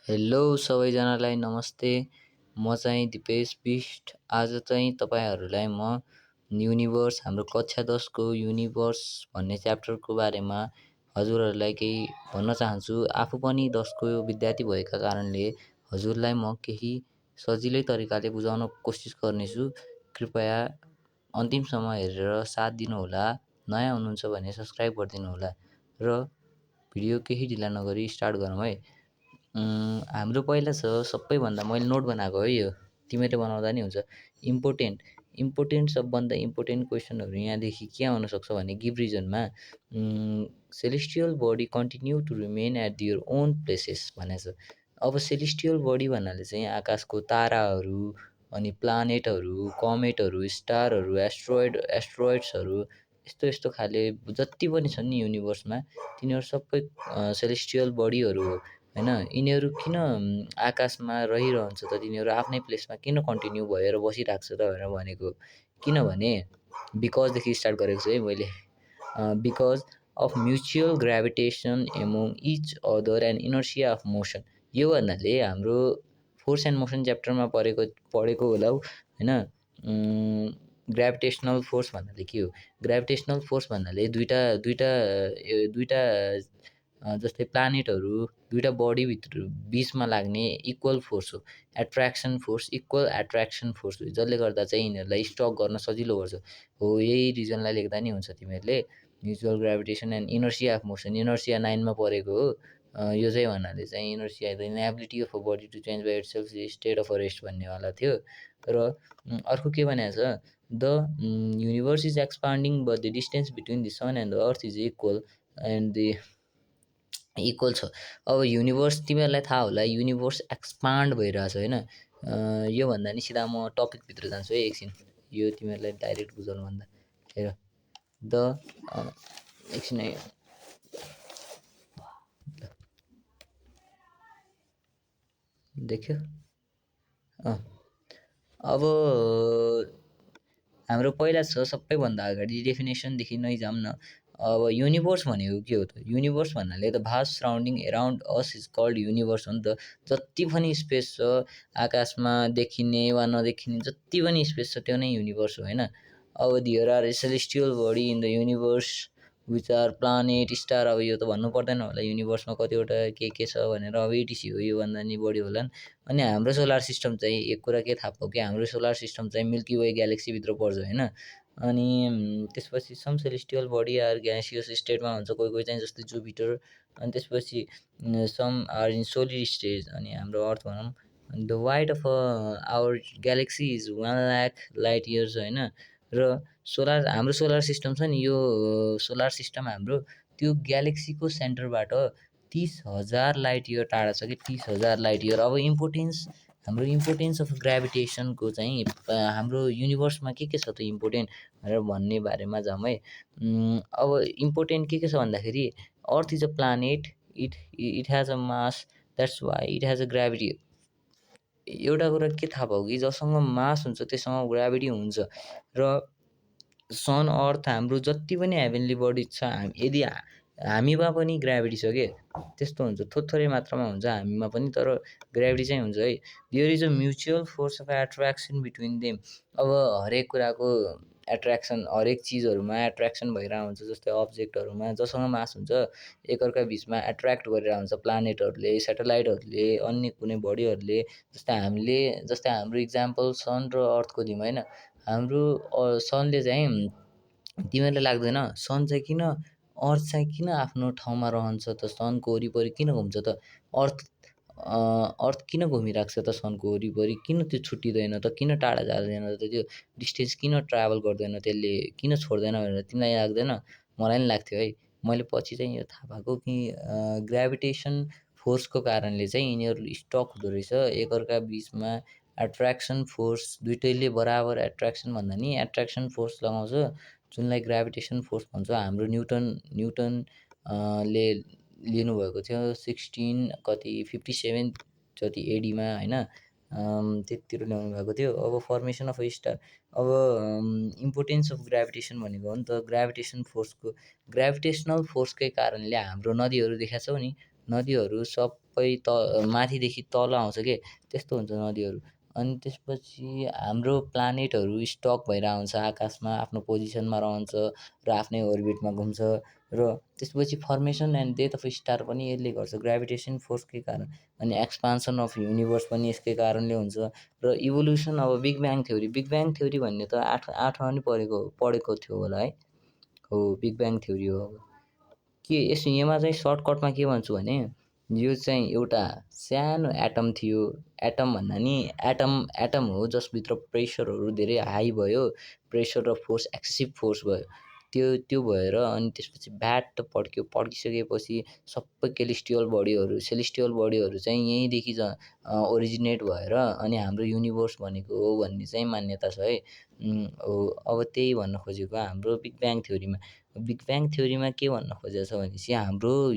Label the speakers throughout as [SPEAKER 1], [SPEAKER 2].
[SPEAKER 1] Hello सबैजनालाई नमस्ते। म चाहिँ दिपेश बिष्ट। आज चाहिँ तपाईँहरूलाई म युनिभर्स हाम्रो कक्षा 10 को युनिभर्स भन्ने च्याप्टरको बारेमा हजुरहरूलाई केही भन्न चाहन्छु। आफू पनि 10 को विद्यार्थी भएका कारणले हजुरलाई म केही सजिलै तरिकाले बुझाउन कोसिस गर्नेछु। कृपया अन्तिमसम्म हेरेर साथ दिनुहोला। नयाँ हुनुहुन्छ भने सब्सक्राइब गरिदिनुहोला र भिडियो केही ढिला नगरी स्टार्ट गरौँ है। हाम्रो पहिला छ सबैभन्दा मैले नोट बनाएको है यो, तिमीले बनाउँदा नि हुन्छ। इम्पोर्टेन्ट सबभन्दा इम्पोर्टेन्ट क्वेसनहरू यहाँदेखि के आउन सक्छ भने गिभ रिजनमा celestial body continue to remain at their own places भनेको छ। अब सेलेस्टियल बडी भन्नाले चाहिँ आकाशको ताराहरू अनि प्लानेटहरू, कमेटहरू, स्टारहरू, एस्ट्रोइड्सहरू यस्तो यस्तो खाले जति पनि छन् नि युनिभर्समा तिनीहरू सबै सेलेस्टियल बडीहरू हो होइन। यिनीहरू किन आकाशमा रहिरहन्छ त, तिनीहरू आफ्नै प्लेसमा किन कन्टिन्यू भएर बसिरहेको छ त भनेर भनेको। किनभने बिकजदेखि स्टार्ट गरेको छु है मैले। Because of mutual gravitation among each other and inertia of motion. यो भन्नाले हाम्रो फोर्स एन्ड मोसन च्याप्टरमा पढेको होला होइन। ग्राभिटेसनल फोर्स भन्नाले के हो? ग्राभिटेसनल फोर्स भन्नाले दुईटा जस्तै प्लानेटहरू दुईटा बडीभित्र बिचमा लाग्ने इक्वल फोर्स हो। इक्वल एट्र्याक्सन फोर्स हो, जसले गर्दा चाहिँ यिनीहरूलाई स्टक गर्न सजिलो पर्छ हो। यही रिजनलाई लेख्दा नि हुन्छ तिमीहरूले। Mutual gravitation and inertia of motion, inertia 9 मा परेको हो। यो चाहिँ भन्नाले चाहिँ inertia the inability of a body to change by itself state of a rest भन्नेवाला थियो। र अर्को के भनेको छ, the universe is expanding but the distance between the sun and the earth is equal छ। अब युनिभर्स तिमीहरूलाई थाहा होला युनिभर्स एक्सपान्ड भइरहेछ होइन। यो भन्दा नि सिधा म टपिकभित्र जान्छु है एकछिन, यो तिमीहरूलाई डाइरेक्ट बुझाउनु भन्दा। हेर एकछिन है, देख्यो। अब हाम्रो पहिला छ सबैभन्दा अगाडि डेफिनेसनदेखि नै जाऊँ न। अब युनिभर्स भनेको के हो त? युनिभर्स भन्नाले the vast surrounding around us is called universe हो नि त। जति पनि स्पेस छ आकाशमा देखिने वा नदेखिने जति पनि स्पेस छ त्यो नै युनिभर्स हो होइन। अब there are celestial body in the universe which are planet, star. अब यो त भन्नु पर्दैन होला युनिभर्समा कतिवटा के छ भनेर, अब एटिसी हो, योभन्दा नि बढी होलान्। अनि हाम्रो सोलर सिस्टम चाहिँ एक कुरा के थाहा पाऊ कि हाम्रो सोलर सिस्टम चाहिँ मिल्की वे ग्यालेक्सीभित्र पर्छ होइन। अनि त्यसपछि some celestial body are gaseous स्टेटमा हुन्छ, कोही कोही चाहिँ जस्तै जुपिटर। अनि त्यसपछि some are in solid stage. अनि हाम्रो अर्थ भनौँ, the wide of our galaxy is 1,00,000 light years होइन। र हाम्रो सोलर सिस्टम छ नि, यो सोलर सिस्टम हाम्रो त्यो ग्यालेक्सीको सेन्टरबाट 30,000 लाइट इयर टाढा छ कि 30,000 लाइट इयर। अब हाम्रो इम्पोर्टेन्स अफ ग्राभिटेसनको चाहिँ हाम्रो युनिभर्समा के छ त इम्पोर्टेन्ट भनेर भन्ने बारेमा जाऊँ है। अब इम्पोर्टेन्ट के छ भन्दाखेरि Earth is a planet, it has a mass, that's why it has a gravity. एउटा कुरा के थाहा पाऊ कि जसँग मास हुन्छ त्योसँग ग्राभिटी हुन्छ। र सन अर्थ हाम्रो जति पनि हेभेन्ली बडी छ, यदि हामीमा पनि ग्राभिटी छ के त्यस्तो हुन्छ, थोरै मात्रामा हुन्छ हामीमा पनि, तर ग्राभिटी चाहिँ हुन्छ है। There is a mutual force of attraction between them. अब हरेक कुराको एट्र्याक्सन, हरेक चिजहरूमा एट्र्याक्सन भइरहेको हुन्छ। जस्तै अब्जेक्टहरूमा जसँग मास हुन्छ एकअर्का बिचमा एट्र्याक्ट गरेर हुन्छ, प्लानेटहरूले, सेटेलाइटहरूले, अन्य कुनै बडीहरूले। जस्तै हाम्रो इक्जाम्पल सन र अर्थको दिउँ होइन। हाम्रो सनले चाहिँ, तिमीहरूलाई लाग्दैन सन चाहिँ किन, अर्थ चाहिँ किन आफ्नो ठाउँमा रहन्छ त? सनको वरिपरि किन घुम्छ त? अर्थ किन घुमिरहेको छ त सनको वरिपरि? किन त्यो छुट्टिँदैन त? किन टाढा जाँदैन त? त्यो डिस्टेन्स किन ट्राभल गर्दैन? त्यसले किन छोड्दैन भनेर तिमीलाई लाग्दैन? मलाई नि लाग्थ्यो है। मैले पछि चाहिँ यो थाहा पाएको कि ग्राभिटेसन फोर्सको कारणले चाहिँ यिनीहरू स्टक हुँदो रहेछ एकअर्का बिचमा। एट्र्याक्सन फोर्स दुइटैले बराबर एट्र्याक्सन भन्दा नि एट्र्याक्सन फोर्स लगाउँछ, जुनलाई ग्राभिटेसन फोर्स भन्छ। हाम्रो न्युटन ले लिनुभएको थियो 1657 जति एडीमा होइन, त्यतितिर ल्याउनु भएको थियो। अब फर्मेसन अफ स्टार। अब इम्पोर्टेन्स अफ ग्राभिटेसन भनेको हो नि त ग्राभिटेसनल फोर्सकै कारणले हाम्रो नदीहरू देखाएको छौ नि, नदीहरू सबै माथिदेखि तल आउँछ के, त्यस्तो हुन्छ नदीहरू। अनि त्यसपछि हाम्रो प्लानेटहरू स्टक भएर आउँछ आकाशमा, आफ्नो पोजिसनमा रहन्छ र आफ्नै अर्बिटमा घुम्छ। र त्यसपछि formation and death of star पनि यसले गर्छ, ग्राभिटेसन फोर्सकै कारण। अनि एक्सपान्सन अफ युनिभर्स पनि यसकै कारणले हुन्छ। र इभोल्युसन, अब big bang theory, big bang theory भन्ने त आठमा पनि पढेको थियो होला है। हो, बिग ब्याङ थ्योरी हो। के यमा चाहिँ सर्टकटमा के भन्छु भने, यो चाहिँ एउटा सानो एटम थियो। एटम भन्दा नि एटम हो जसभित्र प्रेसरहरू धेरै हाई भयो, प्रेसर र फोर्स, एक्सेसिभ फोर्स भयो। त्यो भएर अनि त्यसपछि ब्याट पड्क्यो। पड्किसकेपछि सबै सेलेस्टियल बडीहरू चाहिँ यहीँदेखि ओरिजिनेट भएर अनि हाम्रो युनिभर्स भनेको हो भन्ने चाहिँ मान्यता छ है। हो, अब त्यही भन्न खोजेको हाम्रो बिग ब्याङ थ्योरीमा। बिग ब्याङ थ्योरीमा के भन्न खोजेको छ भनेपछि, हाम्रो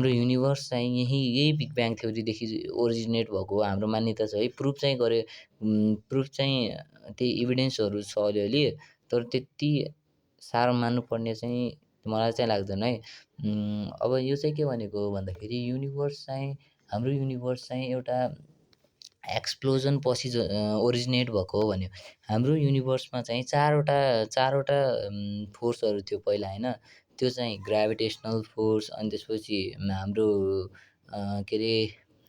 [SPEAKER 1] युनिभर्स चाहिँ यही बिग ब्याङ थ्योरीदेखि ओरिजिनेट भएको हो हाम्रो मान्यता छ है। प्रुफ चाहिँ प्रुफ चाहिँ त्यही इभिडेन्सहरू छ अलिअलि, तर त्यति साह्रो मान्नुपर्ने चाहिँ मलाई चाहिँ लाग्दैन है। अब यो चाहिँ के भनेको हो भन्दाखेरि, हाम्रो युनिभर्स चाहिँ एउटा एक्सप्लोजन पछि ओरिजिनेट भएको हो भन्यो। हाम्रो युनिभर्समा चाहिँ चारवटा फोर्सहरू थियो पहिला होइन। त्यो चाहिँ ग्राभिटेसनल फोर्स, अनि त्यसपछि हाम्रो के अरे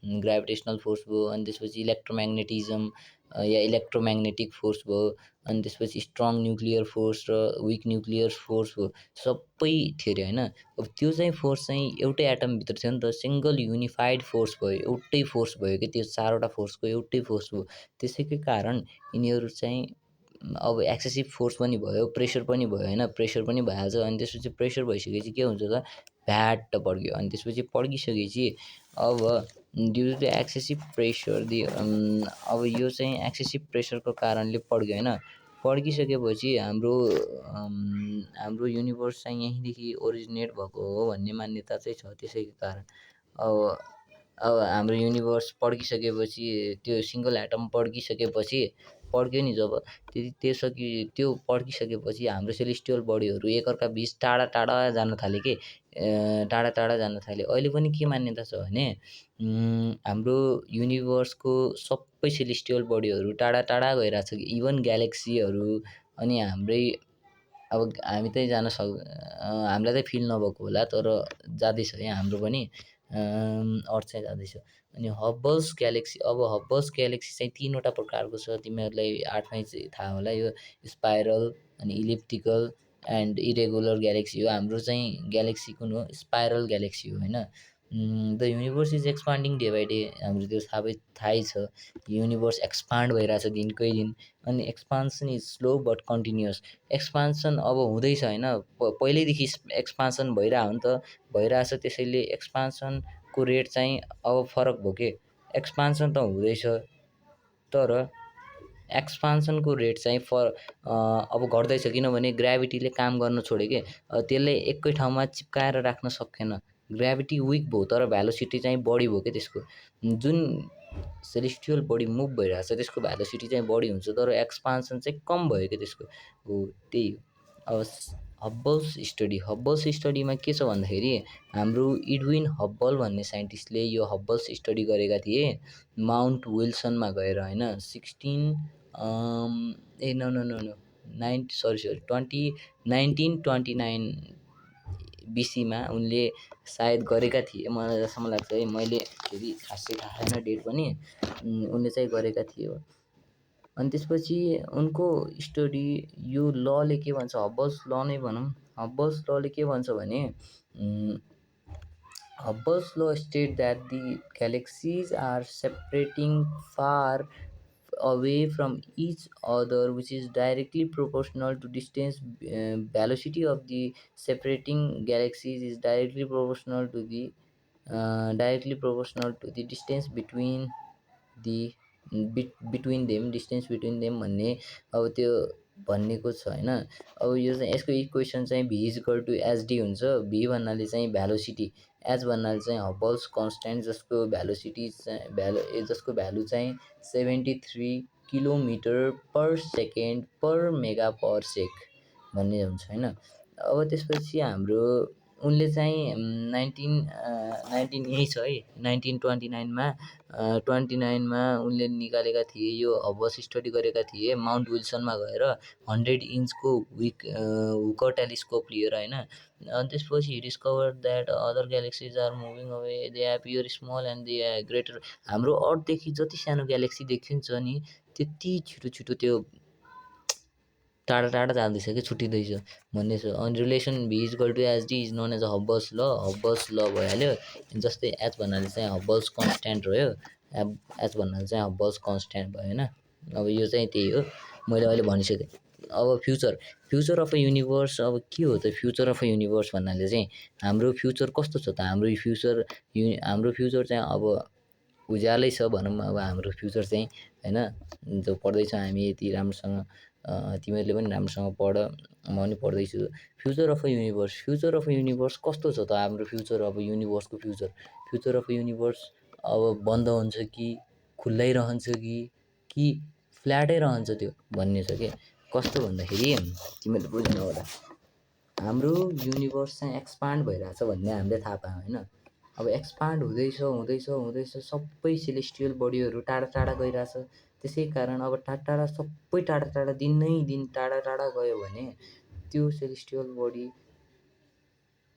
[SPEAKER 1] ग्राभिटेसनल फोर्स भयो, अनि त्यसपछि इलेक्ट्रोम्याग्नेटिजम या इलेक्ट्रोम्याग्नेटिक फोर्स भयो, अनि त्यसपछि स्ट्रङ न्युक्लियर फोर्स र विक न्युक्लियर फोर्स भयो। सबै थियो अरे होइन। अब त्यो चाहिँ फोर्स चाहिँ एउटै एटमभित्र थियो नि त, सिङ्गल युनिफाइड फोर्स भयो, एउटै फोर्स भयो कि त्यो चारवटा फोर्सको एउटै फोर्स भयो। त्यसैकै कारण यिनीहरू चाहिँ अब एक्सेसिभ फोर्स पनि भयो, प्रेसर पनि भयो होइन, प्रेसर पनि भइहाल्छ। अनि त्यसपछि प्रेसर भइसकेपछि के हुन्छ त, भ्याट्ट पड्क्यो। अनि त्यसपछि पड्किसकेपछि अब ड्यु टु एक्सेसिभ प्रेसर अब यो चाहिँ एक्सेसिभ प्रेसरको कारणले पड्क्यो होइन। पड्किसकेपछि हाम्रो युनिभर्स चाहिँ यहीँदेखि ओरिजिनेट भएको हो भन्ने मान्यता चाहिँ छ। त्यसैको कारण अब हाम्रो युनिभर्स पड्किसकेपछि, त्यो सिङ्गल एटम पड्किसकेपछि, पड्क्यो नि जब, त्यो पड्किसकेपछि हाम्रो सेलेस्टियल बडीहरू एकअर्का बिच टाढा टाढा जान थाले के, टाढा टाढा जान थाले। अहिले पनि के मान्यता छ भने, हाम्रो युनिभर्सको सबै सेलेस्टियल बडीहरू टाढा टाढा गइरहेको छ कि, इभन ग्यालेक्सीहरू। अनि अब हामी चाहिँ हामीलाई चाहिँ फिल नभएको होला, तर जाँदैछ है हाम्रो पनि, अर्थ चाहिँ जाँदैछ। अनि हब्बल्स ग्यालेक्सी, अब हब्बल्स ग्यालेक्सी चाहिँ तीनवटा प्रकारको छ, तिमीहरूलाई आठमै चाहिँ थाहा होला। यो स्पाइरल, अनि इलिप्टिकल एन्ड इरेगुलर ग्यालेक्सी हो। हाम्रो चाहिँ ग्यालेक्सी कुन हो, स्पाइरल ग्यालेक्सी हो होइन। The universe is expanding day by day, हाम्रो त्यो थाहै छ। युनिभर्स एक्सपान्ड भइरहेछ दिनकै दिन। अनि expansion is slow but continuous. Expansion अब हुँदैछ होइन, पहिल्यैदेखि एक्सपान्सन भइरहेको हो नि त, भइरहेछ। त्यसैले एक्सपान्सनको रेट चाहिँ अब फरक भयो के, एक्सपान्सन त हुँदैछ, तर एक्सपान्सनको रेट चाहिँ अब घट्दैछ, किनभने ग्राभिटीले काम गर्न छोड्यो के। त्यसलाई एकै ठाउँमा चिप्काएर राख्न सकेन, ग्राभिटी विक भयो, तर भेलोसिटी चाहिँ बढी भयो क्या त्यसको। जुन सेलेस्टियल बडी मुभ भइरहेछ त्यसको भेलोसिटी चाहिँ बढी हुन्छ, तर एक्सपान्सन चाहिँ कम भयो क्या त्यसको। हो, त्यही हो। अब हब्बल्स स्टडीमा के छ भन्दाखेरि, हाम्रो इडविन हब्बल भन्ने साइन्टिस्टले यो हब्बल्स स्टडी गरेका थिए माउन्ट विल्सनमा गएर होइन। 1929 BC-मा उनले सायद गरेका थिए, मलाई जसम्म लाग्छ है। मैले फेरि खासै थाहा छैन डेट पनि, उनले चाहिँ गरेका थिए। अनि त्यसपछि उनको स्टडी, यो लले के भन्छ, हब्बल्स ल नै भनौँ। हब्बल्स लले के भन्छ भने, Hubble's law states that the galaxies are separating far away from each other, which is directly proportional to distance. Velocity of the separating galaxies is directly proportional to the distance between distance between them भन्ने अब त्यो भन्नेको छ होइन। अब यो चाहिँ यसको इक्वेसन चाहिँ भी इक्वल टु एचडी हुन्छ। भी भन्नाले चाहिँ भेलोसिटी, एच भन्नाले चाहिँ हब्बल्स कन्सट्यान्ट, जसको भ्यालु चाहिँ 73 kilometre per second per mega per sec भन्ने हुन्छ होइन। अब त्यसपछि उनले चाहिँ 19 यही छ है 1929मा 29मा उनले निकालेका थिए यो हब्बल स्टडी गरेका थिए माउन्ट विल्सनमा गएर 100 इन्चको हुकर टेलिस्कोप लिएर होइन। अनि त्यसपछि discover that other galaxies are moving away they appear small and they greater. हाम्रो अर्थदेखि जति सानो ग्यालेक्सी देखिन्छ नि त्यति छिटो छिटो त्यो टाढा टाढा जाँदैछ कि छुट्टिँदैछ भन्ने छ। अनि relation V equal to HD is known as a Hubble's law. Hubble's ल भइहाल्यो। जस्तै एच भन्नाले चाहिँ हब्बल्स कन्सट्यान्ट रह्यो। एच भन्नाले चाहिँ हब्बल्स कन्सट्यान्ट भयो होइन। अब यो चाहिँ त्यही हो मैले अहिले भनिसकेँ। अब फ्युचर अफ अ युनिभर्स अब के हो त फ्युचर अफ अ युनिभर्स भन्नाले चाहिँ हाम्रो फ्युचर कस्तो छ त हाम्रो फ्युचर चाहिँ अब उज्यालै छ भनौँ। अब हाम्रो फ्युचर चाहिँ होइन जो पढ्दैछौँ हामी यति राम्रोसँग तिमीहरूले पनि राम्रोसँग पढ म पनि पढ्दैछु। फ्युचर अफ अ युनिभर्स कस्तो छ त हाम्रो फ्युचर अब युनिभर्सको फ्युचर अफ अ युनिभर्स अब बन्द हुन्छ कि खुल्लै रहन्छ कि फ्ल्याटै रहन्छ त्यो भन्ने छ कि कस्तो भन्दाखेरि तिमीहरूले बुझ्नु होला हाम्रो युनिभर्स चाहिँ एक्सपान्ड भइरहेछ भन्ने हामीले थाहा पायौँ होइन। अब एक्सपान्ड हुँदैछ सबै सेलेस्टियल बडीहरू टाढा टाढा गइरहेछ। त्यसै कारण अब टाढा सबै टाढा दिन टाढा गयो भने त्यो सेलेस्टियल बडी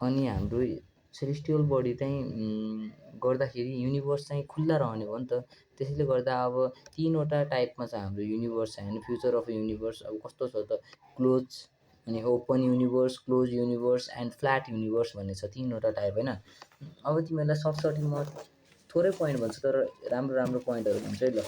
[SPEAKER 1] अनि हाम्रो सेलेस्टियल बडी चाहिँ गर्दाखेरि युनिभर्स चाहिँ खुल्ला रहने भयो नि त। त्यसैले गर्दा अब 3वटा टाइपमा छ हाम्रो युनिभर्स चाहिँ होइन। फ्युचर अफ युनिभर्स अब कस्तो छ त क्लोज अनि open universe, close universe and flat universe भन्ने छ 3वटा टाइप होइन। अब तिमीहरूलाई सर्टकट म थोरै पोइन्ट भन्छु तर राम्रो पोइन्टहरू भन्छु है ल।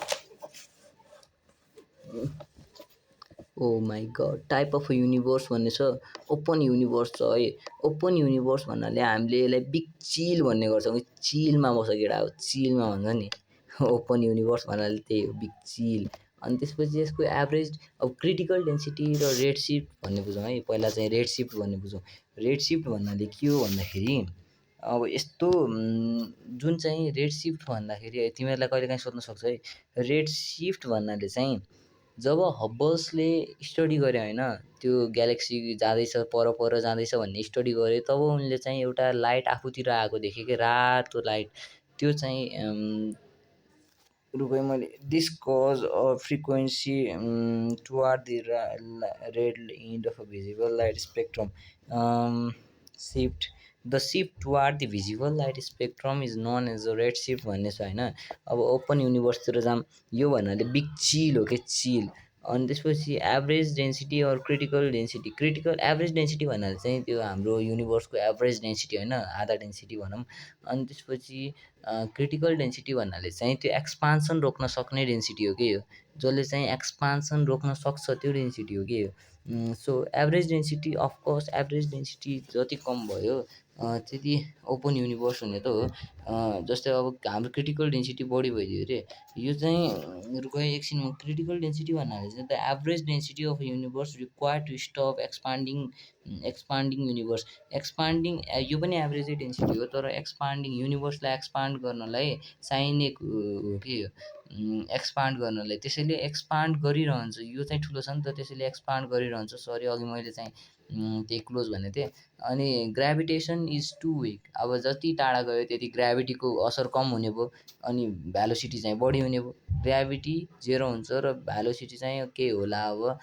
[SPEAKER 1] Oh my god type of universe भन्ने छ ओपन युनिभर्स छ है। ओपन युनिभर्स भन्नाले हामीले यसलाई बिग चिल भन्ने गर्छौँ कि चिलमा बस्छ केटा अब चिलमा भन्छ नि ओपन युनिभर्स भन्नाले त्यही हो बिग चिल। अनि त्यसपछि यसको एभरेज अब क्रिटिकल डेन्सिटी र रेड सिफ्ट भन्ने बुझौँ है। पहिला चाहिँ रेड सिफ्ट भन्ने बुझौँ। रेड सिफ्ट भन्नाले के हो भन्दाखेरि अब यस्तो जुन चाहिँ रेड सिफ्ट भन्दाखेरि तिमीहरूलाई कहिलेकाहीँ सोध्न सक्छ है। रेड सिफ्ट भन्नाले चाहिँ जब हब्बल्सले स्टडी गरे होइन त्यो ग्यालेक्सी जाँदैछ पर जाँदैछ भन्ने स्टडी गरे तब उनले चाहिँ एउटा लाइट आफूतिर आएको देखे कि रातो लाइट। त्यो चाहिँ रुकै मैले this cause a frequency toward the red end of a visible light spectrum shift the shift toward the visible light spectrum is known as a red shift भन्ने छ होइन। अब ओपन युनिभर्सतिर जाऊँ यो भन्नाले बिग चिल हो कि चिल। अनि त्यसपछि average density or critical average density भन्नाले चाहिँ त्यो हाम्रो युनिभर्सको एभरेज डेन्सिटी होइन आधा डेन्सिटी भनौँ। अनि त्यसपछि क्रिटिकल डेन्सिटी भन्नाले चाहिँ त्यो एक्सपान्सन रोक्न सक्ने डेन्सिटी हो कि यो जसले चाहिँ एक्सपान्सन रोक्न सक्छ त्यो डेन्सिटी हो कि यो। So average density of course average density जति कम भयो त्यति ओपन युनिभर्स हुने त हो। जस्तै अब हाम्रो क्रिटिकल डेन्सिटी बढी भइदियो अरे यो चाहिँ रुख एकछिन क्रिटिकल डेन्सिटी भन्नाले चाहिँ the average density of universe required to stop expanding universe expanding यो पनि एभरेजै डेन्सिटी हो तर एक्सपान्डिङ युनिभर्सलाई एक्सपान्ड गर्नलाई चाहिने हो कि एक्सपान्ड गर्नलाई त्यसैले एक्सपान्ड गरिरहन्छ। यो चाहिँ ठुलो छ नि त त्यसैले एक्सपान्ड गरिरहन्छ। सरी अघि मैले चाहिँ त्यही क्लोज भनेको थिएँ। अनि ग्राभिटेसन इज टु विक अब जति टाढा गयो त्यति ग्राभिटीको असर कम हुने भयो अनि भ्यालोसिटी चाहिँ बढी हुने भयो। ग्राभिटी 0 हुन्छ र भ्यालोसिटी चाहिँ के होला अब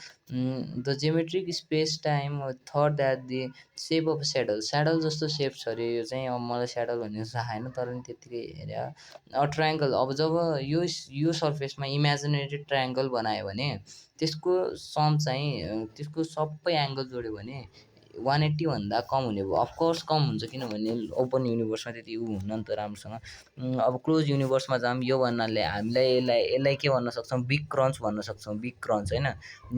[SPEAKER 1] the geometric space time thought that the shape of saddle जस्तो सेप छ अरे यो चाहिँ। अब मलाई स्याडल भन्ने थाहा छैन तर नि त्यत्तिकै हेरे ट्रायङ्गल अब जब यो सर्फेसमा इमेजिनेरी ट्रायङ्गल बनायो भने त्यसको सम चाहिँ त्यसको सबै एङ्गल जोड्यो भने 180 भन्दा कम हुने भयो। अफकोर्स कम हुन्छ किनभने ओपन युनिभर्समा त्यति हुन्न नि त राम्रोसँग। अब क्लोज युनिभर्समा जाऊँ यो भन्नाले हामीलाई यसलाई के भन्न सक्छौँ बिग क्रन्च भन्न सक्छौँ। बिग क्रन्च होइन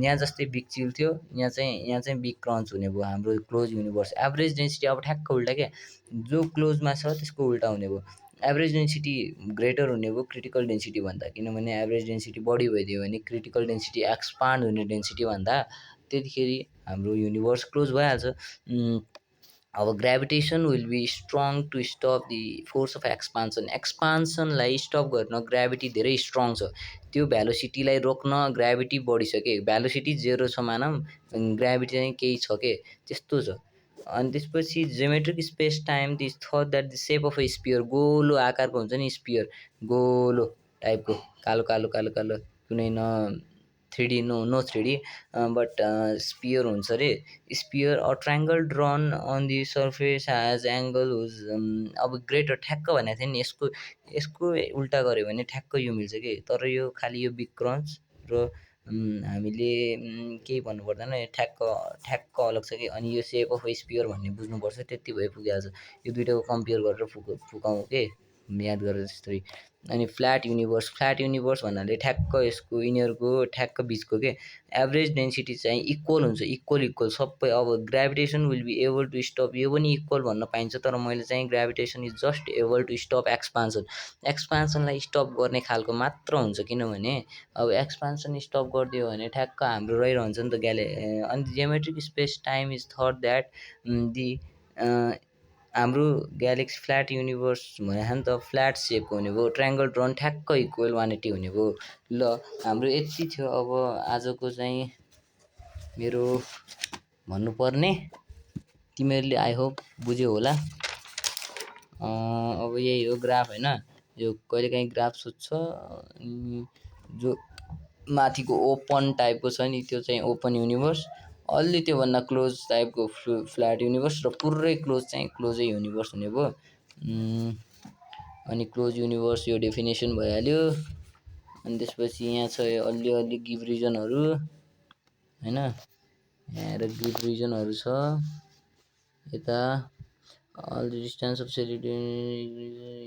[SPEAKER 1] यहाँ जस्तै बिग चिल थियो यहाँ चाहिँ बिग क्रन्च हुने भयो हाम्रो क्लोज युनिभर्स। एभरेज डेन्सिटी अब ठ्याक्क उल्टा क्या जो क्लोजमा छ त्यसको उल्टा हुने भयो। एभरेज डेन्सिटी ग्रेटर हुने भयो क्रिटिकल डेन्सिटी भन्दा किनभने एभरेज डेन्सिटी बढी भइदियो भने क्रिटिकल डेन्सिटी एक्सपान्ड हुने डेन्सिटी भन्दा त्यतिखेरि हाम्रो युनिभर्स क्लोज भइहाल्छ। अब gravitation will be strong to stop the force of एक्सपान्सनलाई स्टप गर्न ग्राभिटी धेरै स्ट्रङ छ। त्यो भ्यालोसिटीलाई रोक्न ग्राभिटी बढी छ कि भ्यालोसिटी 0 छ मानौँ ग्राभिटी चाहिँ केही छ के त्यस्तो छ। अनि त्यसपछि geometric space time this thought that the shape of a sphere गोलो आकारको हुन्छ नि स्पियर गोलो टाइपको कालो कालो कालो कालो कुनै न 3D no 3D but sphere हुन्छ अरे sphere a triangle drawn on the surface has angle whose अब ग्रेटर ठ्याक्क भनेको थियो नि यसको यसको उल्टा गऱ्यो भने ठ्याक्क यो मिल्छ कि तर यो खालि यो बिग क्रन्च र हामीले केही भन्नु पर्दैन ठ्याक्क ठ्याक्क अलग छ कि अनि यो सेप अफ स्पियर भन्ने बुझ्नुपर्छ त्यति भए पुगिहाल्छ यो दुइटाको कम्पेयर गरेर फुकाउँ के याद गरेर जस्तै अनि फ्ल्याट युनिभर्स भन्नाले ठ्याक्क यसको यिनीहरूको ठ्याक्क बिचको के एभरेज डेन्सिटी चाहिँ इक्वल हुन्छ इक्वल सबै अब gravitation will be able to stop यो पनि इक्वल भन्न पाइन्छ तर मैले चाहिँ gravitation is just able to stop एक्सपान्सनलाई स्टप गर्ने खालको मात्र हुन्छ किनभने अब एक्सपान्सन स्टप गरिदियो भने ठ्याक्क हाम्रो रहिरहन्छ नि त अनि geometric space time is thought that the हाम्रो ग्यालेक्सी फ्ल्याट युनिभर्स भनेको नि त फ्ल्याट सेपको हुने भयो ट्रायङ्गल ड्रन ठ्याक्क इक्वल 180 हुने भयो ल हाम्रो यति थियो अब आजको चाहिँ मेरो भन्नुपर्ने तिमीहरूले आई होप बुझ्यौ होला अब यही हो ग्राफ होइन यो कहिलेकाहीँ ग्राफ सोध्छ जो माथिको ओपन टाइपको छ नि त्यो चाहिँ ओपन युनिभर्स अलि त्योभन्दा क्लोज टाइपको फ्ल्याट युनिभर्स र पुरै क्लोज चाहिँ क्लोजै युनिभर्स हुने भयो अनि क्लोज युनिभर्स यो डेफिनेसन भइहाल्यो अनि त्यसपछि यहाँ छ अलि गिभ रिजनहरू होइन यहाँ गिभ रिजनहरू छ यता all the distance of celebrate